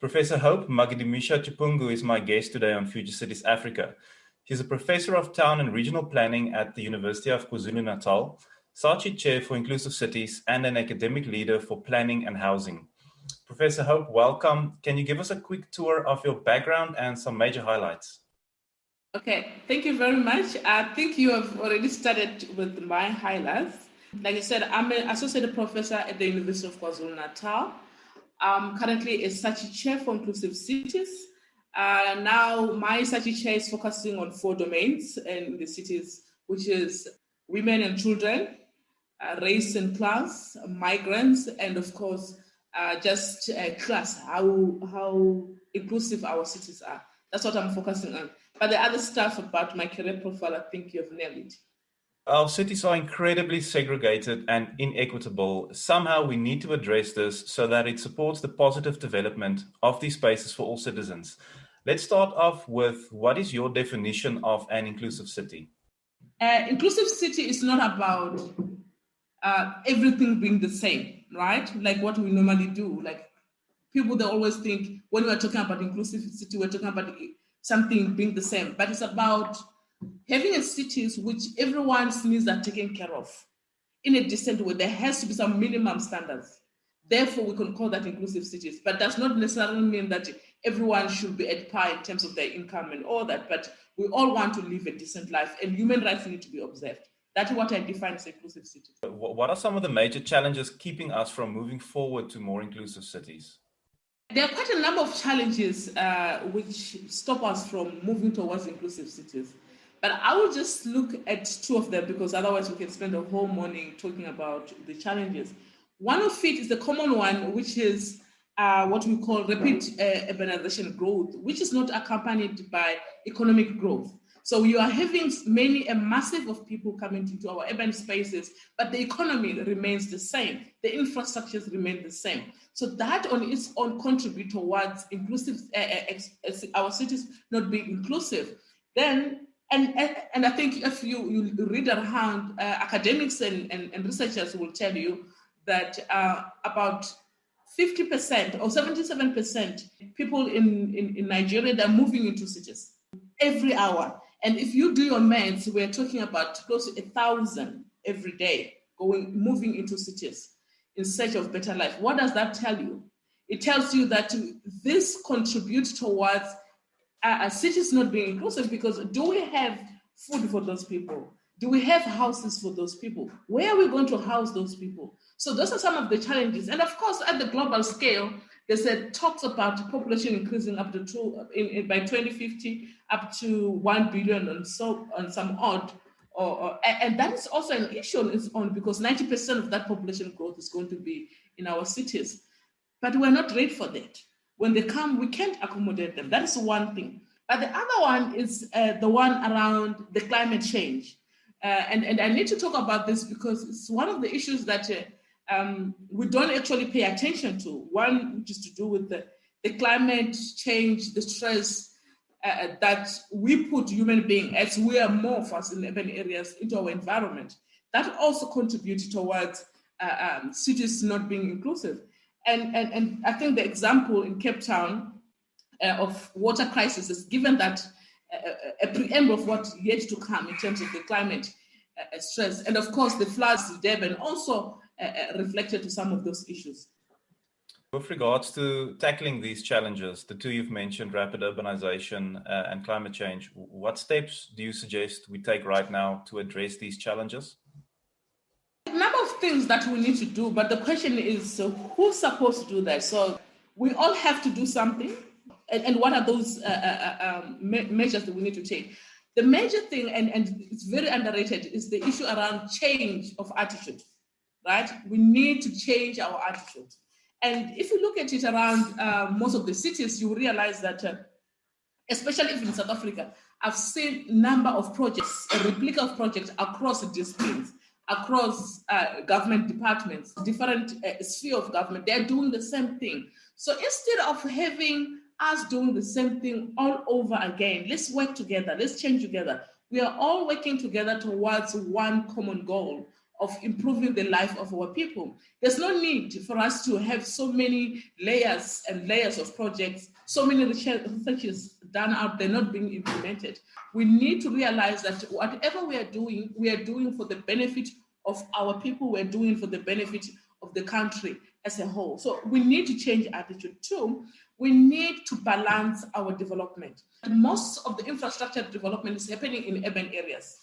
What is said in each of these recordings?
Professor Hope Magidimisha-Chipungu is my guest today on Future Cities Africa. She's a professor of town and regional planning at the University of KwaZulu-Natal, SARChI Chair for Inclusive Cities, and an academic leader for planning and housing. Professor Hope, welcome. Can you give us a quick tour of your background and some major highlights? Okay, thank you very much. I think you have already started with my highlights. Like I said, I'm an associate professor at the University of KwaZulu-Natal. I'm currently a SARChI Chair for Inclusive Cities. Now, my SARChI Chair is focusing on 4 domains in the cities, which is women and children, race and class, migrants, and of course, just class, how inclusive our cities are. That's what I'm focusing on. But the other stuff about my career profile, I think you've nailed it. Our cities are incredibly segregated and inequitable. Somehow we need to address this so that it supports the positive development of these spaces for all citizens. Let's start off with, what is your definition of an inclusive city? Inclusive city is not about everything being the same, right? Like what we normally do. Like people, they always think when we're talking about inclusive city, we're talking about something being the same. But it's about having a cities which everyone's needs are taken care of in a decent way. There has to be some minimum standards. Therefore, we can call that inclusive cities. But does not necessarily mean that everyone should be at par in terms of their income and all that. But we all want to live a decent life, and human rights need to be observed. That's what I define as inclusive cities. What are some of the major challenges keeping us from moving forward to more inclusive cities? There are quite a number of challenges which stop us from moving towards inclusive cities. But I will just look at 2 of them, because otherwise we can spend the whole morning talking about the challenges. One of it is the common one, which is what we call rapid urbanization growth, which is not accompanied by economic growth. So you are having a massive of people coming into our urban spaces, but the economy remains the same. The infrastructures remain the same. So that on its own contribute towards inclusive, our cities not being inclusive. Then, and I think if you read around, academics and researchers will tell you that about 50% or 77% people in Nigeria, they're moving into cities every hour. And if you do your maths, we're talking about close to 1,000 every day moving into cities in search of better life. What does that tell you? It tells you that this contributes towards cities not being inclusive, because do we have food for those people? Do we have houses for those people? Where are we going to house those people? So those are some of the challenges. And of course, at the global scale, there's talks about population increasing up to by 2050 up to 1 billion and so on some odd. And that is also an issue on its own, because 90% of that population growth is going to be in our cities. But we're not ready for that. When they come, we can't accommodate them. That is one thing. But the other one is the one around the climate change. And I need to talk about this because it's one of the issues that we don't actually pay attention to. One, which is to do with the climate change, the stress that we put human beings, as we are more of us in urban areas, into our environment. That also contributes towards cities not being inclusive. And I think the example in Cape Town of water crisis is given that a preamble of what's yet to come in terms of the climate stress. And of course, the floods in Durban also reflected to some of those issues. With regards to tackling these challenges, the 2 you've mentioned, rapid urbanization and climate change, what steps do you suggest we take right now to address these challenges? A number of things that we need to do, but the question is who's supposed to do that? So we all have to do something. And what are those measures that we need to take? The major thing, and it's very underrated, is the issue around change of attitude, right? We need to change our attitude. And if you look at it around most of the cities, you realize that, especially in South Africa, I've seen a number of projects, a replica of projects across disciplines, across government departments, different sphere of government. They're doing the same thing. So instead of having us doing the same thing all over again, let's work together, let's change together. We are all working together towards one common goal of improving the life of our people. There's no need for us to have so many layers and layers of projects, so many researches done out there not being implemented. We need to realize that whatever we are doing for the benefit of our people, we're doing for the benefit of the country as a whole. So we need to change attitude too. We need to balance our development. Most of the infrastructure development is happening in urban areas.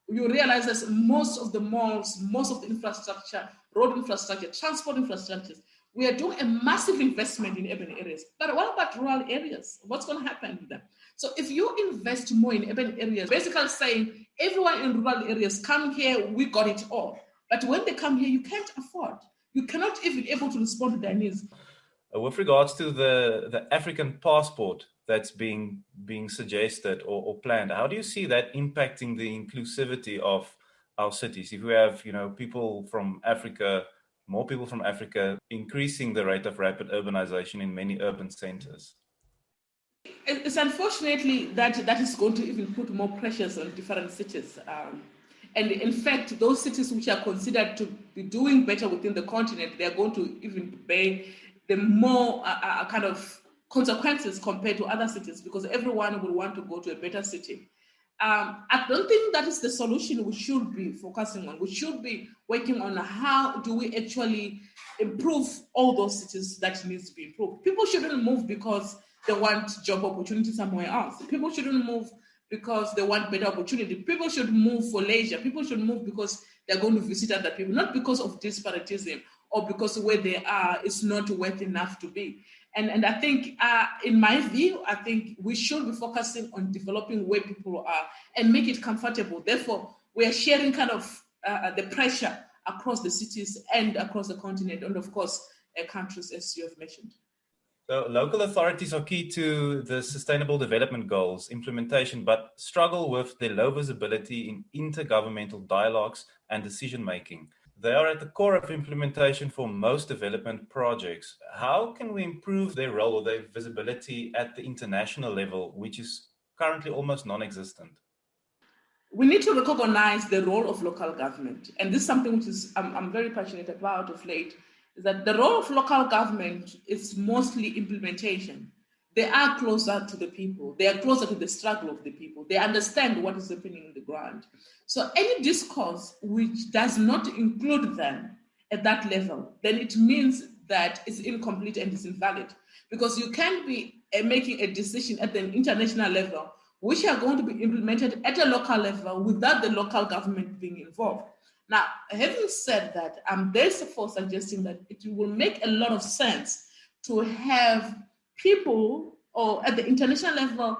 You realize that most of the malls, most of the infrastructure, road infrastructure, transport infrastructures, we are doing a massive investment in urban areas. But what about rural areas? What's going to happen with them? So if you invest more in urban areas, basically saying everyone in rural areas, come here, we got it all. But when they come here, you can't afford. You cannot even be able to respond to their needs. With regards to the African passport that's being suggested or planned, how do you see that impacting the inclusivity of our cities? If we have, people from Africa, more people from Africa, increasing the rate of rapid urbanization in many urban centers? It's unfortunately that is going to even put more pressures on different cities. And in fact, those cities which are considered to be doing better within the continent, they are going to even bear the more kind of consequences compared to other cities, because everyone will want to go to a better city. I don't think that is the solution we should be focusing on. We should be working on how do we actually improve all those cities that needs to be improved. People shouldn't move because they want job opportunity somewhere else. People shouldn't move because they want better opportunity. People should move for leisure. People should move because they're going to visit other people, not because of disparitism or because where they are is not worth enough to be. And I think, in my view, I think we should be focusing on developing where people are and make it comfortable. Therefore, we are sharing kind of the pressure across the cities and across the continent, and of course, countries, as you have mentioned. So local authorities are key to the Sustainable Development Goals implementation, but struggle with their low visibility in intergovernmental dialogues and decision-making. They are at the core of implementation for most development projects. How can we improve their role or their visibility at the international level, which is currently almost non-existent? We need to recognize the role of local government. And this is something which is I'm very passionate about of late, is that the role of local government is mostly implementation. They are closer to the people. They are closer to the struggle of the people. They understand what is happening on the ground. So any discourse which does not include them at that level, then it means that it's incomplete and it's invalid. Because you can't be making a decision at the international level which are going to be implemented at a local level without the local government being involved. Now, having said that, I'm therefore suggesting that it will make a lot of sense to have people or at the international level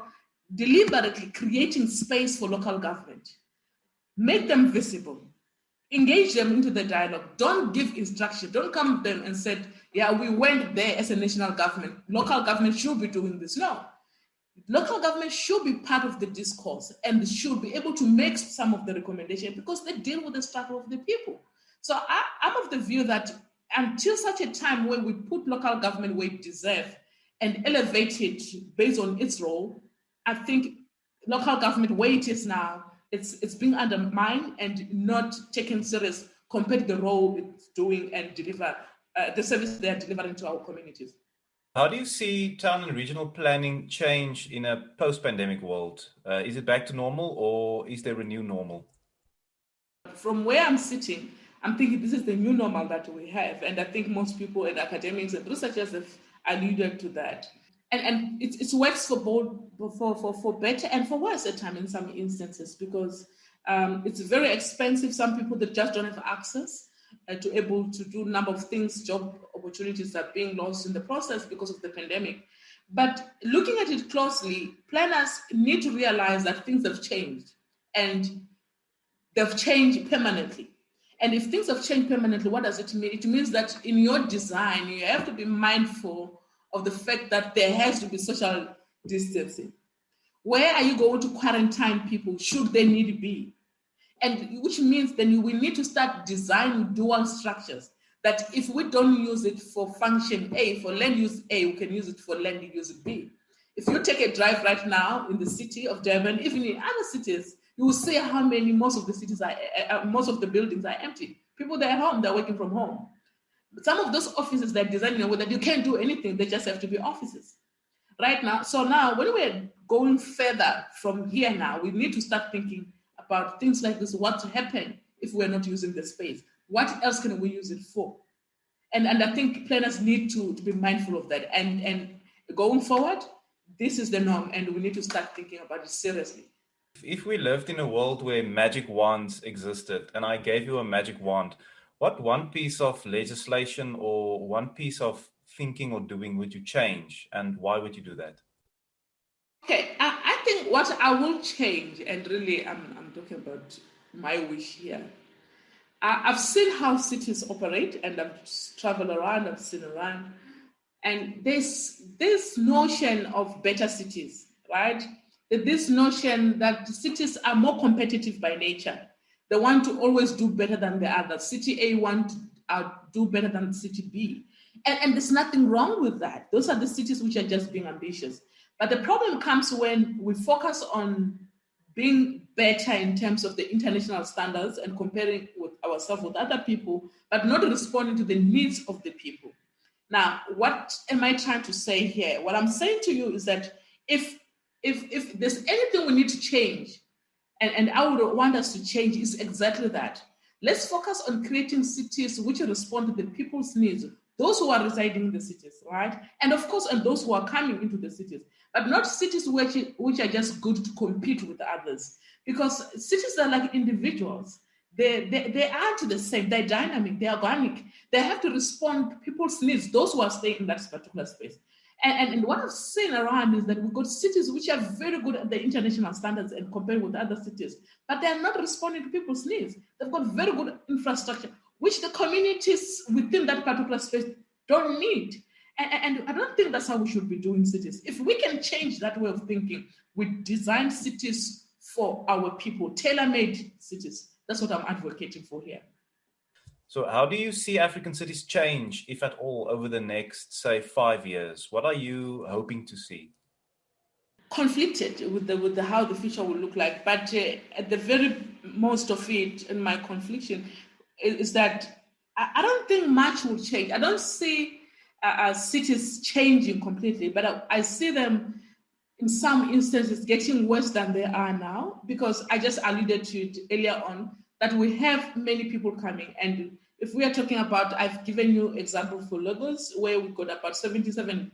deliberately creating space for local government. Make them visible. Engage them into the dialogue. Don't give instruction. Don't come to them and say, yeah, we went there as a national government. Local government should be doing this. No. Local government should be part of the discourse and should be able to make some of the recommendations because they deal with the struggle of the people. So I'm of the view that until such a time when we put local government where it deserves and elevate it based on its role, I think local government where it is now, it's being undermined and not taken serious compared to the role it's doing and deliver the service they are delivering to our communities. How do you see town and regional planning change in a post-pandemic world? Is it back to normal or is there a new normal? From where I'm sitting, I'm thinking this is the new normal that we have. And I think most people and academics and researchers have alluded to that. And it works for both, for better and for worse at times in some instances, because it's very expensive. Some people that just don't have access to able to do a number of things, job opportunities are being lost in the process because of the pandemic. But looking at it closely, planners need to realize that things have changed and they've changed permanently. And if things have changed permanently, what does it mean? It means that in your design, you have to be mindful of the fact that there has to be social distancing. Where are you going to quarantine people should they need be? And which means then we need to start designing dual structures that if we don't use it for function A, for land use A, we can use it for land use B. If you take a drive right now in the city of Durban, even in other cities, you will see how many, most of the cities most of the buildings are empty. People, they're at home, they're working from home. Some of those offices, they're designed in a way that you can't do anything. They just have to be offices right now. So now when we're going further from here now, we need to start thinking about things like this. What to happen if we're not using the space? What else can we use it for? And I think planners need to be mindful of that. And going forward, this is the norm, and we need to start thinking about it seriously. If we lived in a world where magic wands existed and I gave you a magic wand, what one piece of legislation or one piece of thinking or doing would you change, and why would you do that? Okay, I think what I will change, and really I'm talking about my wish here. I've seen how cities operate, and I've traveled around, I've seen around, and there's this notion of better cities, right? This notion that cities are more competitive by nature. They want to always do better than the other. City A want to do better than city B. And there's nothing wrong with that. Those are the cities which are just being ambitious. But the problem comes when we focus on being better in terms of the international standards and comparing with ourselves with other people, but not responding to the needs of the people. Now, what am I trying to say here? What I'm saying to you is that if there's anything we need to change, and I would want us to change, is exactly that. Let's focus on creating cities which respond to the people's needs, those who are residing in the cities, right? And of course, and those who are coming into the cities, but not cities which are just good to compete with others. Because cities are like individuals. They aren't the same. They're dynamic, they're organic. They have to respond to people's needs, those who are staying in that particular space. And what I've seen around is that we've got cities which are very good at the international standards and compared with other cities, but they're not responding to people's needs. They've got very good infrastructure, which the communities within that particular space don't need. And I don't think that's how we should be doing cities. If we can change that way of thinking, we design cities for our people, tailor-made cities. That's what I'm advocating for here. So how do you see African cities change, if at all, over the next, say, 5 years? What are you hoping to see? Conflicted with the how the future will look like, but at the very most of it, in my confliction, is that I don't think much will change. I don't see cities changing completely, but I see them in some instances getting worse than they are now, because I just alluded to it earlier on, that we have many people coming. And if we are talking about, I've given you example for Lagos, where we've got about 77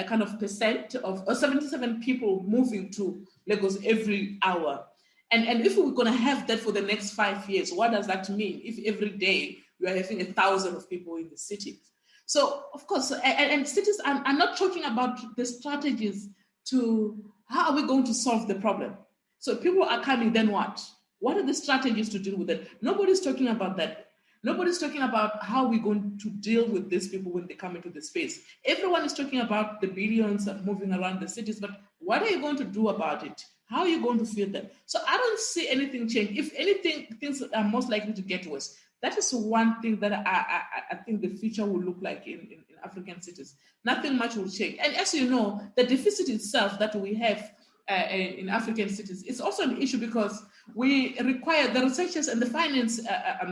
kind of percent of, or 77 people moving to Lagos every hour. And if we're going to have that for the next 5 years, what does that mean? If every day we are having 1,000 of people in the city. So, of course, and cities, I'm not talking about the strategies to how are we going to solve the problem. So people are coming, then what? What are the strategies to deal with it? Nobody's talking about that. Nobody's talking about how we're going to deal with these people when they come into the space. Everyone is talking about the billions moving around the cities, but what are you going to do about it? How are you going to feel them? So I don't see anything change. If anything, things are most likely to get worse. That is one thing that I think the future will look like in African cities. Nothing much will change. And as you know, the deficit itself that we have in African cities is also an issue, because we require the researchers and the finance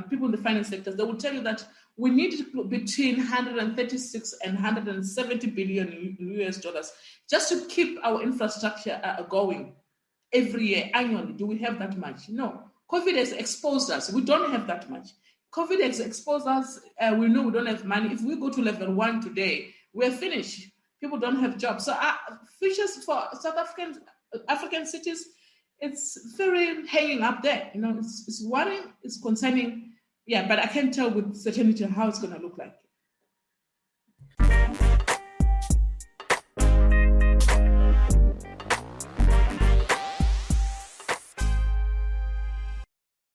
people in the finance sectors. They will tell you that we need between 136 and 170 billion US dollars just to keep our infrastructure going every year, annually. Do we have that much? No. COVID has exposed us. We don't have that much. COVID has exposed us. We know we don't have money. If we go to level 1 today, we're finished. People don't have jobs. So futures for South African cities, it's very hanging up there. You know, it's worrying, it's concerning. Yeah, but I can't tell with certainty how it's going to look like.